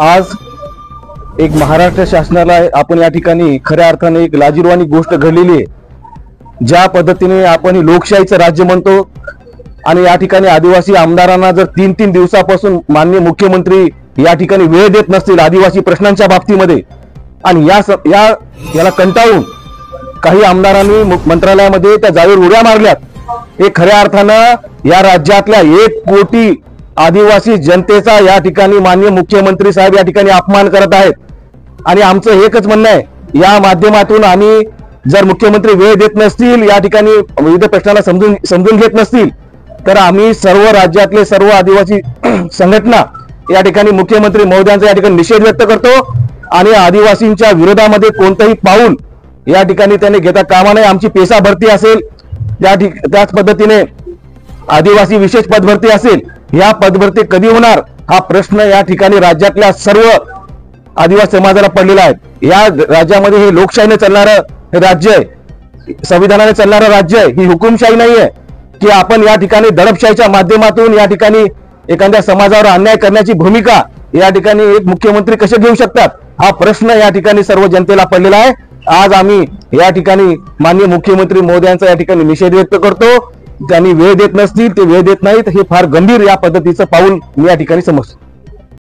आज एक महाराष्ट्र शासनाला आपण या ठिकाणी खऱ्या अर्थाने एक लाजिरवाणी गोष्ट घडलेली आहे। ज्या पद्धतीने आपण लोकशाहीचं राज्य म्हणतो आणि या ठिकाणी आदिवासी आमदारांना जर 3-3 दिवसापासून माननीय मुख्यमंत्री या ठिकाणी वेळ देत नसतील आदिवासी प्रश्नांच्या बाबतीमध्ये आणि याला कंटाळून काही आमदारांनी मंत्रालयामध्ये त्या जागेवर उड्या मारल्यात। हे खऱ्या अर्थानं या राज्यातल्या 1 कोटी आदिवासी जनतेचा या ठिकाणी माननीय मुख्यमंत्री साहेब या ठिकाणी अपमान करत आहेत आणि आमचं एकच म्हणणं आहे, या माध्यमातून आम्ही जर मुख्यमंत्री वेळ देत नसतील, या ठिकाणी विविध प्रश्नाला समजून घेत नसतील, तर आम्ही सर्व राज्यातले सर्व आदिवासी संघटना या ठिकाणी मुख्यमंत्री महोदयांचा या ठिकाणी निषेध व्यक्त करतो आणि आदिवासींच्या विरोधामध्ये कोणतंही पाऊल या ठिकाणी त्यांनी घेता कामा नये। आमची पेसा भरती असेल, त्याच पद्धतीने आदिवासी विशेष पदभरती असेल, या पदभरती कधी होणार हा प्रश्न या ठिकाणी राज्यातल्या सर्व आदिवासी समाजाला पडलेला आहे। या राज्यामध्ये हे लोकशाहीने चालणारं राज्य आहे, संविधानाने चालणारं राज्य आहे, ही हुकुमशाही नाहीये की आपण या ठिकाणी दडपशाहीच्या माध्यमातून या ठिकाणी एखाद्या समाजावर अन्याय करण्याची भूमिका या ठिकाणी एक मुख्यमंत्री कसे घेऊ शकतात हा प्रश्न या ठिकाणी सर्व जनतेला पडलेला आहे। आज आम्ही या ठिकाणी माननीय मुख्यमंत्री महोदयांचा या ठिकाणी निषेध व्यक्त करतो। त्यांनी वेळ देत नसतील, ते वेळ देत नाहीत, हे फार गंभीर या पद्धतीचं पाऊल मी या ठिकाणी समजतो।